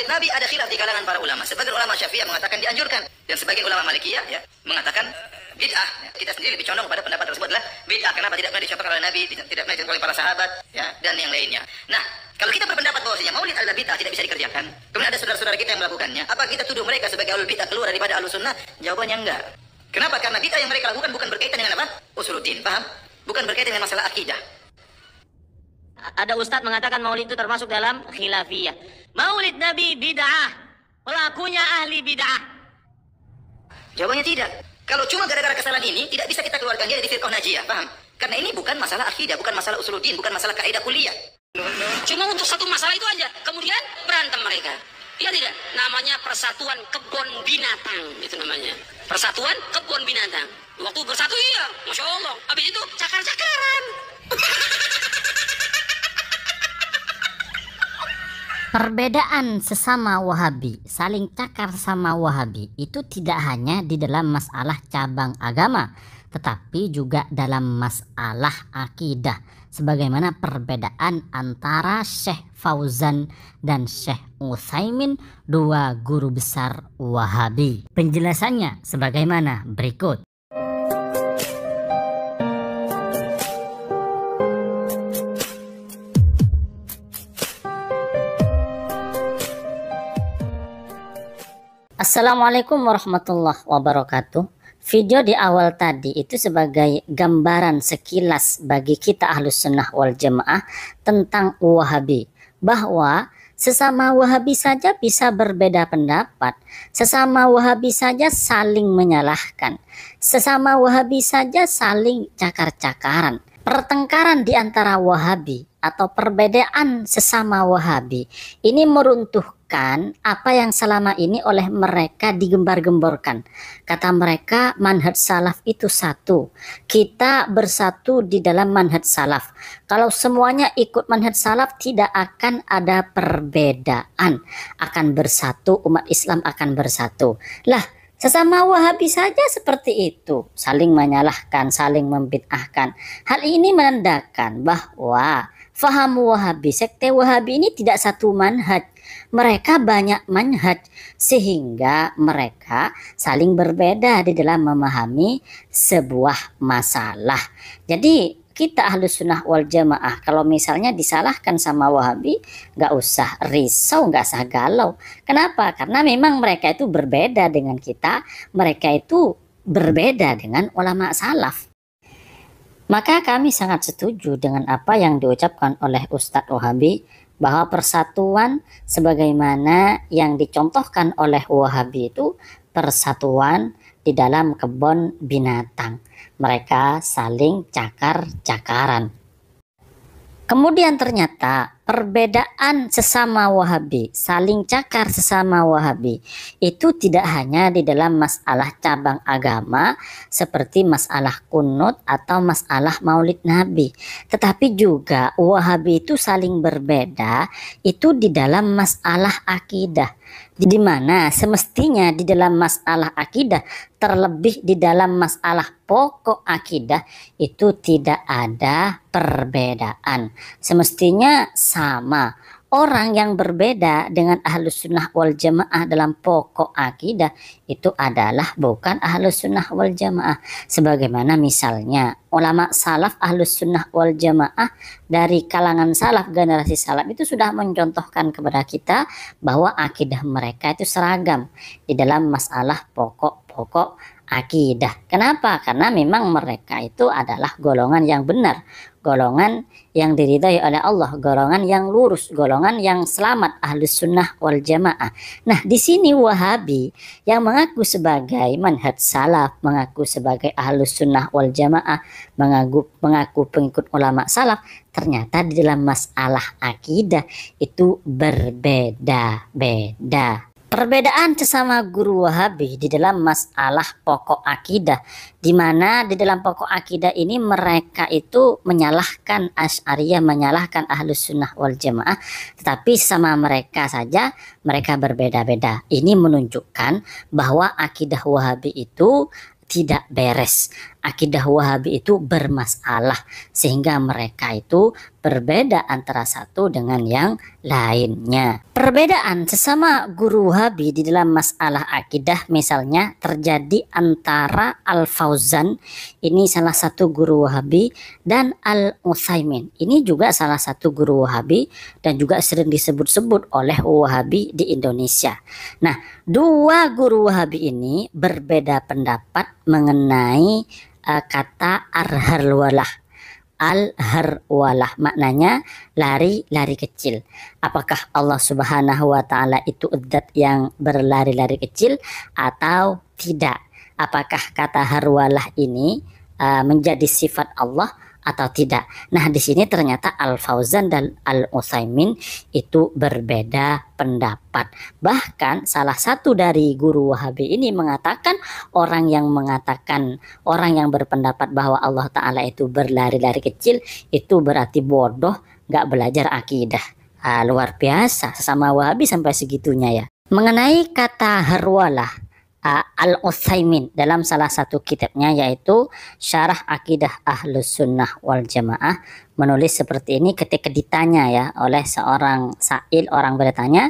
Maulid Nabi ada khilaf di kalangan para ulama. Sebagian ulama Syafi'iyah mengatakan dianjurkan, dan sebagian ulama Malikiyah ya mengatakan bid'ah. Kita sendiri lebih condong pada pendapat tersebut adalah bid'ah. Kenapa? Tidak pernah dicontohkan oleh Nabi, tidak pernah dicontohkan oleh para sahabat ya, dan yang lainnya. Nah, kalau kita berpendapat bahwasanya Maulid adalah bid'ah, tidak bisa dikerjakan, kemudian ada saudara-saudara kita yang melakukannya, apa kita tuduh mereka sebagai ahlul bid'ah keluar daripada ahlus sunnah? Jawabannya enggak. Kenapa? Karena bid'ah yang mereka lakukan bukan berkaitan dengan apa? Usuluddin, paham? Bukan berkaitan dengan masalah akidah. Ada ustadz mengatakan maulid itu termasuk dalam khilafiyah. Maulid Nabi bid'ah, pelakunya ahli bid'ah. Jawabannya tidak. Kalau cuma gara-gara kesalahan ini, tidak bisa kita keluarkan dia dari firqah najiyah, paham? Karena ini bukan masalah akidah, bukan masalah usuluddin, bukan masalah kaidah kuliah. Cuma untuk satu masalah itu aja, kemudian berantem mereka. Iya tidak? Namanya persatuan kebun binatang, itu namanya. Persatuan kebun binatang. Waktu bersatu iya, Masya Allah. Habis itu cakar-cakaran. Perbedaan sesama Wahabi, saling cakar sama Wahabi itu tidak hanya di dalam masalah cabang agama, tetapi juga dalam masalah akidah. Sebagaimana perbedaan antara Syekh Fauzan dan Syekh Utsaimin, dua guru besar Wahabi. Penjelasannya sebagaimana berikut. Assalamualaikum warahmatullahi wabarakatuh. Video di awal tadi itu sebagai gambaran sekilas bagi kita Ahlus Sunnah wal Jamaah tentang Wahabi, bahwa sesama Wahabi saja bisa berbeda pendapat, sesama Wahabi saja saling menyalahkan, sesama Wahabi saja saling cakar-cakaran. Pertengkaran di antara Wahabi atau perbedaan sesama Wahabi ini meruntuhkan apa yang selama ini oleh mereka digembar-gemborkan. Kata mereka manhaj salaf itu satu, kita bersatu di dalam manhaj salaf. Kalau semuanya ikut manhaj salaf tidak akan ada perbedaan, akan bersatu, umat Islam akan bersatu. Lah, sesama Wahabi saja seperti itu, saling menyalahkan, saling membid'ahkan. Hal ini menandakan bahwa faham Wahabi, sekte Wahabi ini tidak satu manhaj. Mereka banyak manhaj, sehingga mereka saling berbeda di dalam memahami sebuah masalah. Jadi kita Ahlus Sunnah wal Jamaah kalau misalnya disalahkan sama Wahabi, nggak usah risau, nggak usah galau. Kenapa? Karena memang mereka itu berbeda dengan kita, mereka itu berbeda dengan ulama salaf. Maka kami sangat setuju dengan apa yang diucapkan oleh Ustadz Wahabi, bahwa persatuan sebagaimana yang dicontohkan oleh Wahabi itu persatuan di dalam kebun binatang. Mereka saling cakar-cakaran. Kemudian ternyata perbedaan sesama Wahabi, saling cakar sesama Wahabi, itu tidak hanya di dalam masalah cabang agama seperti masalah kunut atau masalah maulid Nabi, tetapi juga Wahabi itu saling berbeda itu di dalam masalah akidah, di mana semestinya di dalam masalah akidah, terlebih di dalam masalah pokok akidah itu tidak ada perbedaan, semestinya sama. Orang yang berbeda dengan Ahlus Sunnah wal Jamaah dalam pokok akidah itu adalah bukan Ahlus Sunnah wal Jamaah. Sebagaimana misalnya ulama salaf Ahlus Sunnah wal Jamaah dari kalangan salaf, generasi salaf itu sudah mencontohkan kepada kita bahwa akidah mereka itu seragam di dalam masalah pokok-pokok akidah. Kenapa? Karena memang mereka itu adalah golongan yang benar, golongan yang diridhai oleh Allah, golongan yang lurus, golongan yang selamat, Ahlus Sunnah wal Jamaah. Nah, di sini Wahabi yang mengaku sebagai manhaj salaf, mengaku sebagai Ahlus Sunnah wal Jamaah, mengaku pengikut ulama salaf, ternyata di dalam masalah akidah itu berbeda-beda. Perbedaan sesama guru Wahabi di dalam masalah pokok akidah, di mana di dalam pokok akidah ini mereka itu menyalahkan Asy'ariyah, menyalahkan Ahlus Sunnah wal Jamaah, tetapi sama mereka saja mereka berbeda-beda. Ini menunjukkan bahwa akidah Wahabi itu tidak beres. akidah Wahabi itu bermasalah, sehingga mereka itu berbeda antara satu dengan yang lainnya. Perbedaan sesama guru Wahabi di dalam masalah akidah misalnya terjadi antara Al-Fauzan, ini salah satu guru Wahabi, dan Al-Utsaimin, ini juga salah satu guru Wahabi dan juga sering disebut-sebut oleh Wahabi di Indonesia. Nah, dua guru Wahabi ini berbeda pendapat mengenai kata ar-harwalah. Al-harwalah maknanya lari-lari kecil. Apakah Allah Subhanahu wa taala itu zat yang berlari-lari kecil atau tidak? Apakah kata harwalah ini menjadi sifat Allah atau tidak? Nah, di sini ternyata Al-Fauzan dan Al-Utsaimin itu berbeda pendapat. Bahkan salah satu dari guru Wahabi ini mengatakan orang yang berpendapat bahwa Allah Ta'ala itu berlari-lari kecil itu berarti bodoh, gak belajar akidah. Luar biasa, sesama Wahabi sampai segitunya ya. Mengenai kata harwalah, Al-Utsaimin dalam salah satu kitabnya yaitu Syarah Akidah Ahlus Sunnah wal Jamaah menulis seperti ini ketika ditanya ya oleh seorang sa'il, orang bertanya,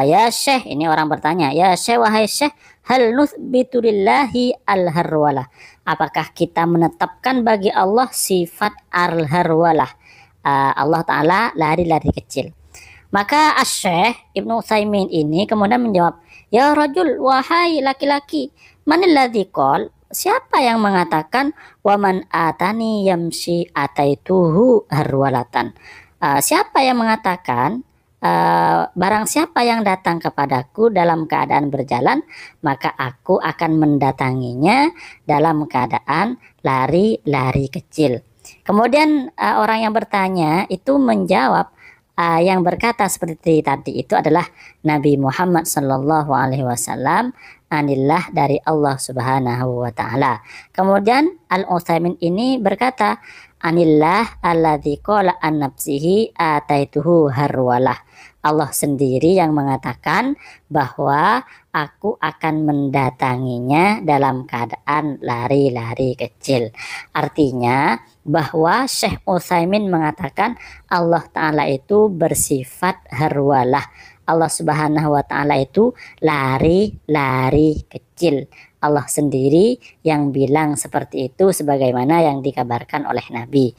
ya Syekh, ini orang bertanya, ya Syekh, wahai Syekh, hal nuthbitu lillahi al-harwalah, apakah kita menetapkan bagi Allah sifat al-harwalah, Allah Ta'ala lari-lari kecil? Maka Asy-Syaikh Ibnu Utsaimin ini kemudian menjawab, ya rajul, wahai laki-laki, manilladzi qol, siapa yang mengatakan waman atani yamshi ataituhu harwalatan? Siapa yang mengatakan barang siapa yang datang kepadaku dalam keadaan berjalan, maka aku akan mendatanginya dalam keadaan lari-lari kecil. Kemudian orang yang bertanya itu menjawab, yang berkata seperti tadi itu adalah Nabi Muhammad Sallallahu Alaihi Wasallam, anillah, dari Allah Subhanahu Wa Taala. Kemudian Al-Utsaimin ini berkata, anillah alladzi qala an nafsihi ataituhu harwalah. Allah sendiri yang mengatakan bahwa aku akan mendatanginya dalam keadaan lari-lari kecil. Artinya bahwa Syekh Utsaimin mengatakan Allah Ta'ala itu bersifat harwalah. Allah Subhanahu wa Ta'ala itu lari-lari kecil. Allah sendiri yang bilang seperti itu sebagaimana yang dikabarkan oleh Nabi.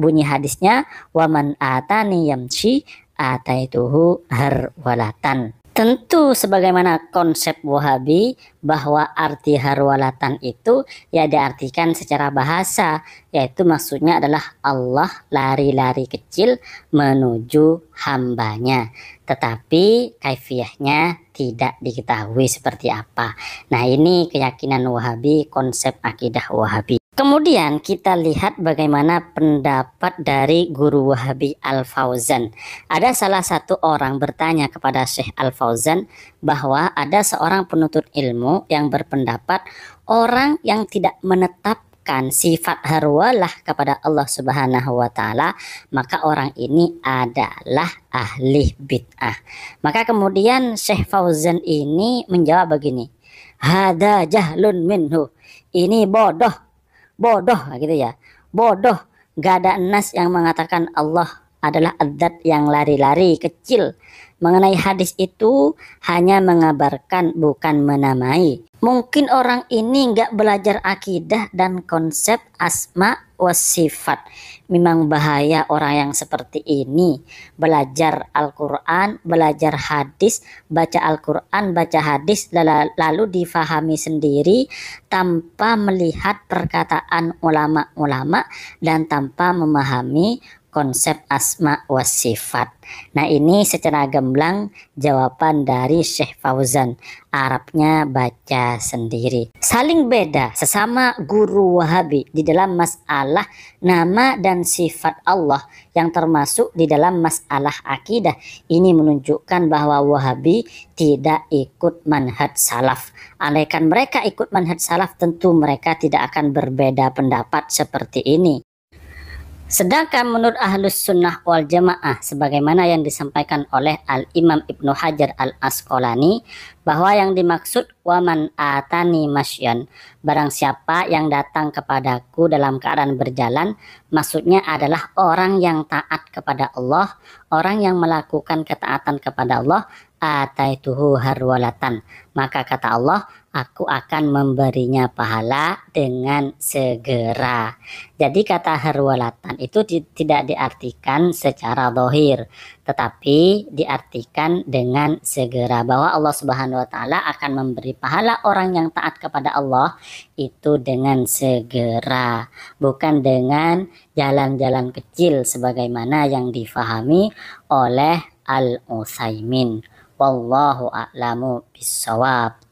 Bunyi hadisnya, waman atani yamshi ataituhu harwalatan. Tentu sebagaimana konsep Wahabi bahwa arti harwalatan itu ya diartikan secara bahasa, yaitu maksudnya adalah Allah lari-lari kecil menuju hambanya, tetapi kaifiyahnya tidak diketahui seperti apa. Nah, ini keyakinan Wahabi, konsep akidah Wahabi. Kemudian kita lihat bagaimana pendapat dari guru Wahabi Al-Fauzan. Ada salah satu orang bertanya kepada Syekh Al-Fauzan bahwa ada seorang penuntut ilmu yang berpendapat orang yang tidak menetapkan sifat harwalah kepada Allah Subhanahu wa Ta'ala, maka orang ini adalah ahli bid'ah. Maka kemudian Syekh Fauzan ini menjawab begini, hada jahlun minhu, ini bodoh gitu ya, bodoh, gak ada nas yang mengatakan Allah adalah adzat yang lari-lari kecil. Mengenai hadis itu hanya mengabarkan, bukan menamai. Mungkin orang ini nggak belajar akidah dan konsep asma wa sifat. Memang bahaya orang yang seperti ini. Belajar Al-Quran, belajar hadis, baca Al-Quran, baca hadis, lalu difahami sendiri tanpa melihat perkataan ulama-ulama dan tanpa memahami konsep asma wa sifat. Nah, ini secara gamblang jawaban dari Syekh Fauzan. Arabnya baca sendiri. Saling beda sesama guru Wahabi di dalam masalah nama dan sifat Allah yang termasuk di dalam masalah akidah. Ini menunjukkan bahwa Wahabi tidak ikut manhaj salaf. Andaikan mereka ikut manhaj salaf, tentu mereka tidak akan berbeda pendapat seperti ini. Sedangkan menurut Ahlus Sunnah wal Jamaah sebagaimana yang disampaikan oleh Al-Imam Ibnu Hajar Al-Asqalani, bahwa yang dimaksud waman atani masyan, barang siapa yang datang kepadaku dalam keadaan berjalan, maksudnya adalah orang yang taat kepada Allah, orang yang melakukan ketaatan kepada Allah, ataituhu harwalatan, maka kata Allah, aku akan memberinya pahala dengan segera. Jadi kata harwalatan itu tidak diartikan secara zahir, tetapi diartikan dengan segera, bahwa Allah Subhanahu wa taala akan memberi pahala orang yang taat kepada Allah itu dengan segera, bukan dengan jalan-jalan kecil sebagaimana yang difahami oleh Al-Utsaimin. Wallahu a'lamu bissawab.